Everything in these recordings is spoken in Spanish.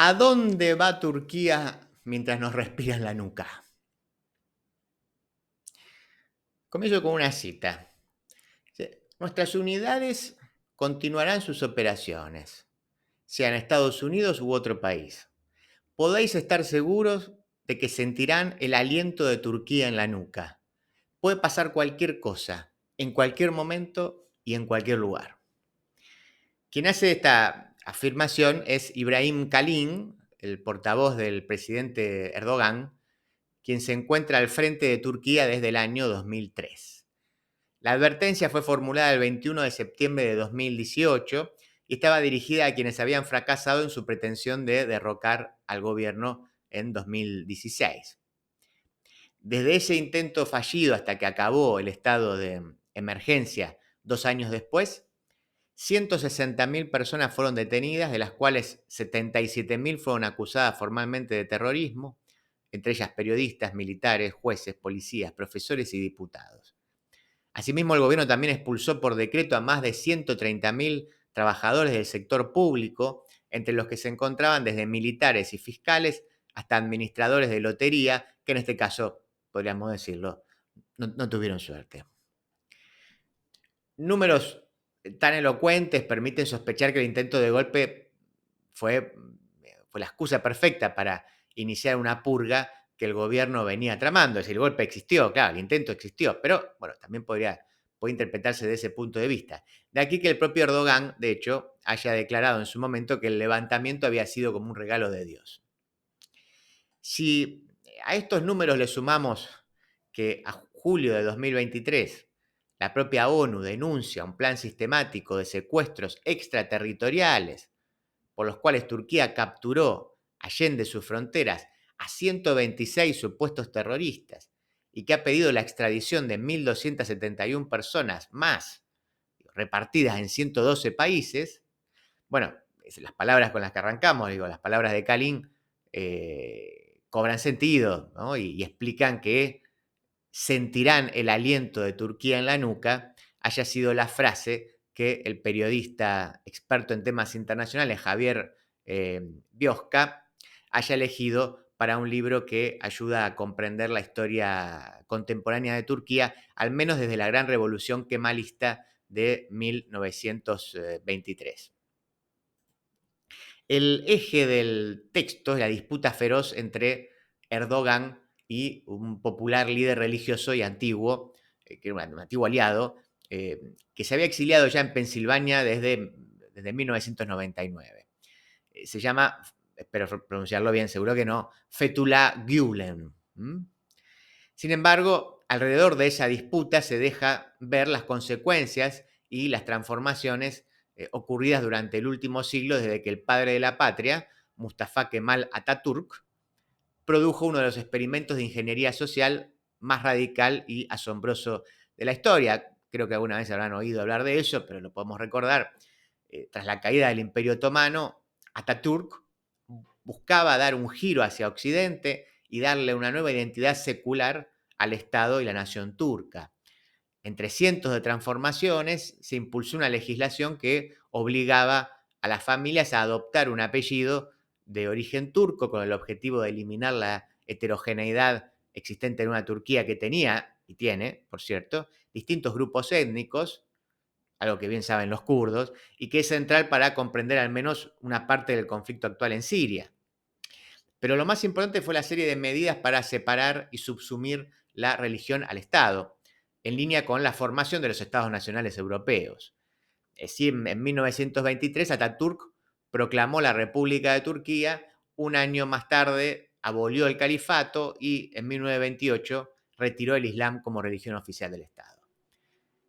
¿A dónde va Turquía mientras nos respira en la nuca? Comienzo con una cita. Nuestras unidades continuarán sus operaciones, sea en Estados Unidos u otro país. Podéis estar seguros de que sentirán el aliento de Turquía en la nuca. Puede pasar cualquier cosa, en cualquier momento y en cualquier lugar. Quien hace esta afirmación es Ibrahim Kalin, el portavoz del presidente Erdogan, quien se encuentra al frente de Turquía desde el año 2003. La advertencia fue formulada el 21 de septiembre de 2018 y estaba dirigida a quienes habían fracasado en su pretensión de derrocar al gobierno en 2016. Desde ese intento fallido hasta que acabó el estado de emergencia 2 años después, 160.000 personas fueron detenidas, de las cuales 77.000 fueron acusadas formalmente de terrorismo, entre ellas periodistas, militares, jueces, policías, profesores y diputados. Asimismo, el gobierno también expulsó por decreto a más de 130.000 trabajadores del sector público, entre los que se encontraban desde militares y fiscales hasta administradores de lotería, que en este caso, podríamos decirlo, no tuvieron suerte. Números tan elocuentes permiten sospechar que el intento de golpe fue la excusa perfecta para iniciar una purga que el gobierno venía tramando. Es decir, el golpe existió, claro, el intento existió, pero bueno, también puede interpretarse de ese punto de vista. De aquí que el propio Erdogan, de hecho, haya declarado en su momento que el levantamiento había sido como un regalo de Dios. Si a estos números le sumamos que a julio de 2023 la propia ONU denuncia un plan sistemático de secuestros extraterritoriales por los cuales Turquía capturó allende sus fronteras a 126 supuestos terroristas y que ha pedido la extradición de 1.271 personas más repartidas en 112 países, bueno, las palabras con las que arrancamos, las palabras de Kalin cobran sentido, ¿no? y explican que sentirán el aliento de Turquía en la nuca, haya sido la frase que el periodista experto en temas internacionales, Javier Biosca, haya elegido para un libro que ayuda a comprender la historia contemporánea de Turquía, al menos desde la gran revolución kemalista de 1923. El eje del texto es la disputa feroz entre Erdogan y un popular líder religioso y antiguo, que era un antiguo aliado, que se había exiliado ya en Pensilvania desde 1999. Se llama, espero pronunciarlo bien, seguro que no, Fethullah Gülen. Sin embargo, alrededor de esa disputa se deja ver las consecuencias y las transformaciones ocurridas durante el último siglo desde que el padre de la patria, Mustafa Kemal Atatürk, produjo uno de los experimentos de ingeniería social más radical y asombroso de la historia. Creo que alguna vez habrán oído hablar de eso, pero lo podemos recordar. Tras la caída del Imperio Otomano, Atatürk buscaba dar un giro hacia Occidente y darle una nueva identidad secular al Estado y la nación turca. Entre cientos de transformaciones, se impulsó una legislación que obligaba a las familias a adoptar un apellido de origen turco con el objetivo de eliminar la heterogeneidad existente en una Turquía que tenía, y tiene, por cierto, distintos grupos étnicos, algo que bien saben los kurdos, y que es central para comprender al menos una parte del conflicto actual en Siria. Pero lo más importante fue la serie de medidas para separar y subsumir la religión al Estado, en línea con la formación de los Estados nacionales europeos. En 1923 Atatürk proclamó la República de Turquía, un año más tarde abolió el califato y en 1928 retiró el Islam como religión oficial del Estado.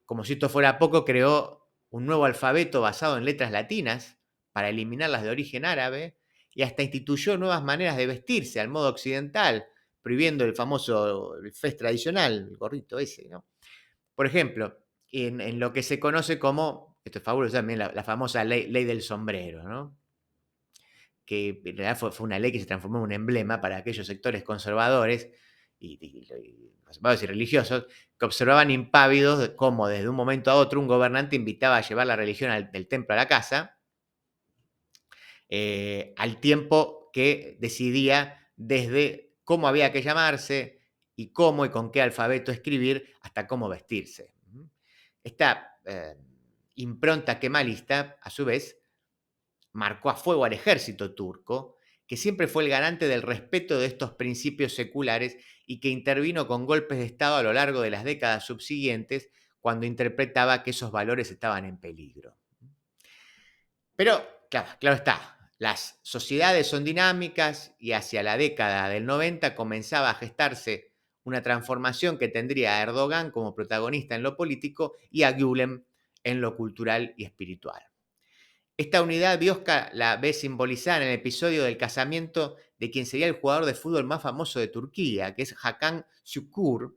Como si esto fuera poco, creó un nuevo alfabeto basado en letras latinas para eliminar las de origen árabe y hasta instituyó nuevas maneras de vestirse al modo occidental, prohibiendo el famoso fez tradicional, el gorrito ese, ¿no? Por ejemplo, en lo que se conoce como, esto es fabuloso también, la famosa ley del sombrero, ¿no? Que en realidad fue una ley que se transformó en un emblema para aquellos sectores conservadores conservadores y religiosos que observaban impávidos cómo desde un momento a otro un gobernante invitaba a llevar la religión del templo a la casa, al tiempo que decidía desde cómo había que llamarse y cómo y con qué alfabeto escribir hasta cómo vestirse. Esta impronta kemalista, a su vez, marcó a fuego al ejército turco, que siempre fue el garante del respeto de estos principios seculares y que intervino con golpes de Estado a lo largo de las décadas subsiguientes cuando interpretaba que esos valores estaban en peligro. Pero, claro está, las sociedades son dinámicas y hacia la década del 90 comenzaba a gestarse una transformación que tendría a Erdogan como protagonista en lo político y a Gülen en lo cultural y espiritual. Esta unidad Biosca la ve simbolizada en el episodio del casamiento de quien sería el jugador de fútbol más famoso de Turquía, que es Hakan Şükür,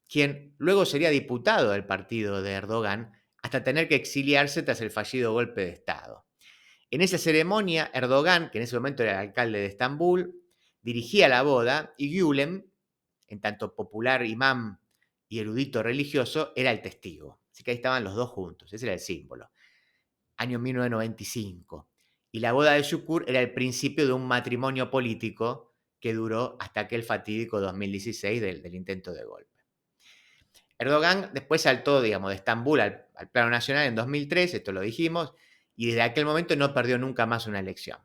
quien luego sería diputado del partido de Erdogan hasta tener que exiliarse tras el fallido golpe de Estado. En esa ceremonia, Erdogan, que en ese momento era el alcalde de Estambul, dirigía la boda y Gülen, en tanto popular imán y erudito religioso, era el testigo. Así que ahí estaban los dos juntos, ese era el símbolo. Año 1995. Y la boda de Şükür era el principio de un matrimonio político que duró hasta aquel fatídico 2016 del intento de golpe. Erdogan después saltó, digamos, de Estambul al plano nacional en 2003, esto lo dijimos, y desde aquel momento no perdió nunca más una elección.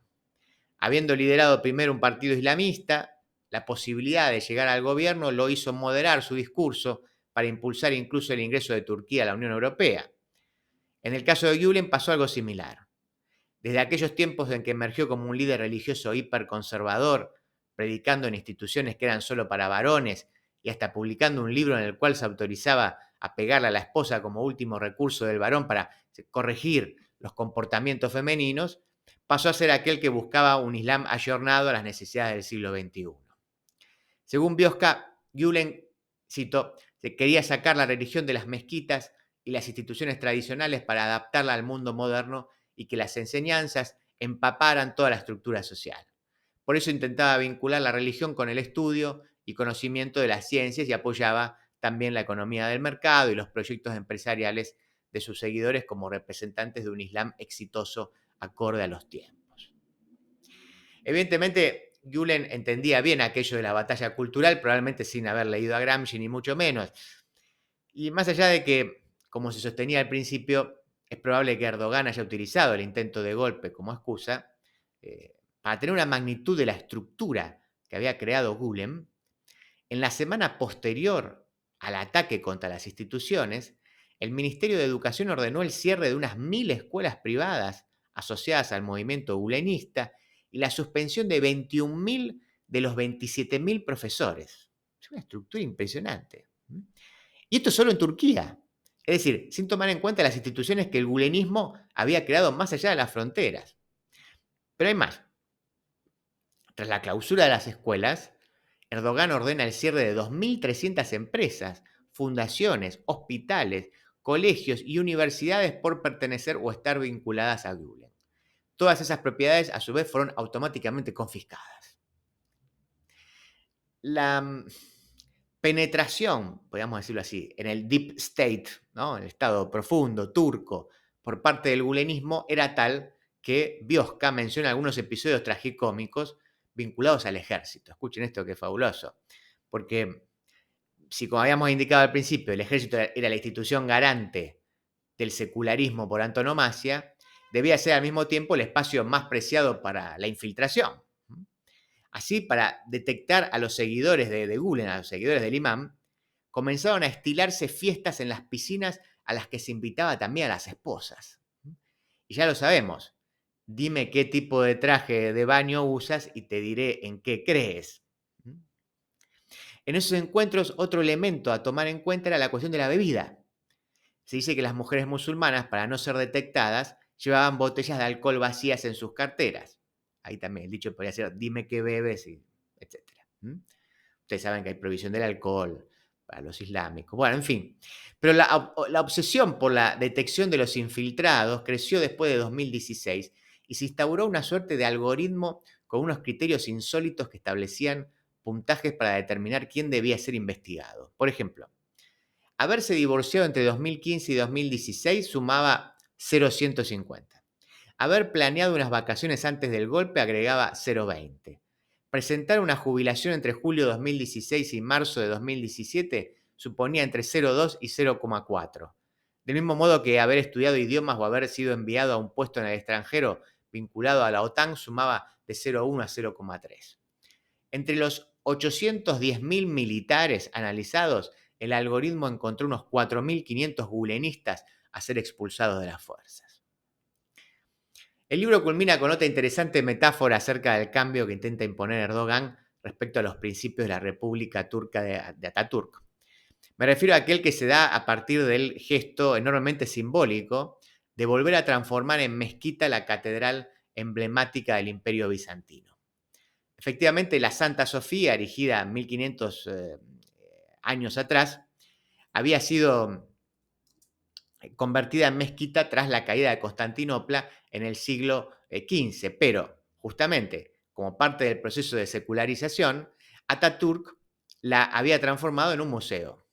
Habiendo liderado primero un partido islamista, la posibilidad de llegar al gobierno lo hizo moderar su discurso para impulsar incluso el ingreso de Turquía a la Unión Europea. En el caso de Gülen pasó algo similar. Desde aquellos tiempos en que emergió como un líder religioso hiperconservador, predicando en instituciones que eran solo para varones y hasta publicando un libro en el cual se autorizaba a pegarle a la esposa como último recurso del varón para corregir los comportamientos femeninos, pasó a ser aquel que buscaba un Islam ayornado a las necesidades del siglo XXI. Según Biosca, Gülen, cito, quería sacar la religión de las mezquitas y las instituciones tradicionales para adaptarla al mundo moderno y que las enseñanzas empaparan toda la estructura social. Por eso intentaba vincular la religión con el estudio y conocimiento de las ciencias y apoyaba también la economía del mercado y los proyectos empresariales de sus seguidores como representantes de un Islam exitoso acorde a los tiempos. Evidentemente, Gülen entendía bien aquello de la batalla cultural, probablemente sin haber leído a Gramsci ni mucho menos. Y más allá de que, como se sostenía al principio, es probable que Erdogan haya utilizado el intento de golpe como excusa, para tener una magnitud de la estructura que había creado Gülen, en la semana posterior al ataque contra las instituciones, el Ministerio de Educación ordenó el cierre de unas 1000 escuelas privadas asociadas al movimiento gulenista y la suspensión de 21.000 de los 27.000 profesores. Es una estructura impresionante. Y esto solo en Turquía. Es decir, sin tomar en cuenta las instituciones que el gulenismo había creado más allá de las fronteras. Pero hay más. Tras la clausura de las escuelas, Erdogan ordena el cierre de 2.300 empresas, fundaciones, hospitales, colegios y universidades por pertenecer o estar vinculadas a Gülen. Todas esas propiedades, a su vez, fueron automáticamente confiscadas. La penetración, podríamos decirlo así, en el deep state, ¿no? El estado profundo turco, por parte del gulenismo, era tal que Biosca menciona algunos episodios tragicómicos vinculados al ejército. Escuchen esto que es fabuloso, porque si, como habíamos indicado al principio, el ejército era la institución garante del secularismo por antonomasia, debía ser al mismo tiempo el espacio más preciado para la infiltración. Así, para detectar a los seguidores de Gülen, a los seguidores del imán, comenzaron a estilarse fiestas en las piscinas a las que se invitaba también a las esposas. Y ya lo sabemos, dime qué tipo de traje de baño usas y te diré en qué crees. En esos encuentros, otro elemento a tomar en cuenta era la cuestión de la bebida. Se dice que las mujeres musulmanas, para no ser detectadas, llevaban botellas de alcohol vacías en sus carteras. Ahí también el dicho podría ser, dime qué bebes, etc. Ustedes saben que hay prohibición del alcohol para los islámicos. Bueno, en fin. Pero la obsesión por la detección de los infiltrados creció después de 2016 y se instauró una suerte de algoritmo con unos criterios insólitos que establecían puntajes para determinar quién debía ser investigado. Por ejemplo, haberse divorciado entre 2015 y 2016 sumaba 0,150. Haber planeado unas vacaciones antes del golpe agregaba 0,20. Presentar una jubilación entre julio de 2016 y marzo de 2017 suponía entre 0,2 y 0,4. Del mismo modo que haber estudiado idiomas o haber sido enviado a un puesto en el extranjero vinculado a la OTAN sumaba de 0,1 a 0,3. Entre los 810.000 militares analizados, el algoritmo encontró unos 4.500 gulenistas a ser expulsados de las fuerzas. El libro culmina con otra interesante metáfora acerca del cambio que intenta imponer Erdogan respecto a los principios de la República Turca de Atatürk. Me refiero a aquel que se da a partir del gesto enormemente simbólico de volver a transformar en mezquita la catedral emblemática del Imperio Bizantino. Efectivamente, la Santa Sofía, erigida 1500 años atrás, había sido convertida en mezquita tras la caída de Constantinopla en el siglo XV, pero justamente como parte del proceso de secularización, Atatürk la había transformado en un museo.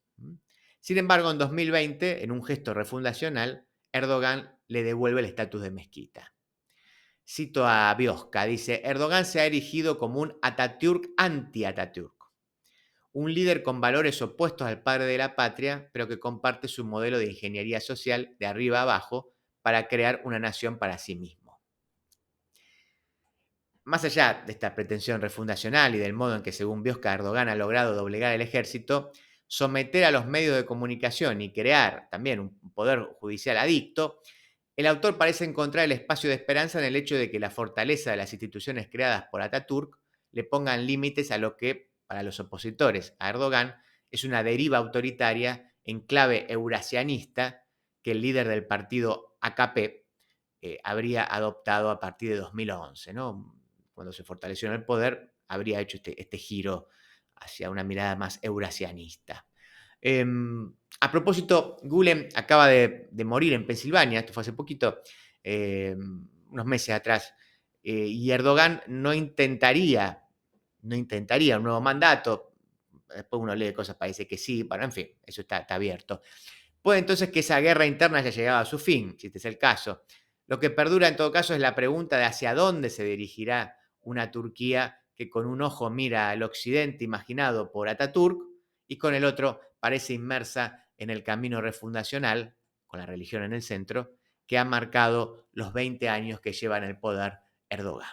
Sin embargo, en 2020, en un gesto refundacional, Erdogan le devuelve el estatus de mezquita. Cito a Biosca, dice: Erdogan se ha erigido como un Atatürk anti-Atatürk, un líder con valores opuestos al padre de la patria, pero que comparte su modelo de ingeniería social de arriba a abajo para crear una nación para sí mismo. Más allá de esta pretensión refundacional y del modo en que, según Biosca, Erdogan ha logrado doblegar el ejército, someter a los medios de comunicación y crear también un poder judicial adicto, el autor parece encontrar el espacio de esperanza en el hecho de que la fortaleza de las instituciones creadas por Atatürk le pongan límites a lo que, para los opositores a Erdogan, es una deriva autoritaria en clave eurasianista que el líder del partido AKP habría adoptado a partir de 2011, ¿no? Cuando se fortaleció en el poder, habría hecho este giro hacia una mirada más eurasianista. A propósito, Gulen acaba de morir en Pensilvania, esto fue hace poquito, unos meses atrás, y Erdogan no intentaría un nuevo mandato. Después uno lee cosas, parece que sí, bueno, en fin, eso está abierto. Puede entonces que esa guerra interna haya llegado a su fin, si este es el caso. Lo que perdura en todo caso es la pregunta de hacia dónde se dirigirá una Turquía que con un ojo mira al occidente imaginado por Atatürk y con el otro parece inmersa en el camino refundacional, con la religión en el centro, que ha marcado los 20 años que lleva en el poder Erdogan.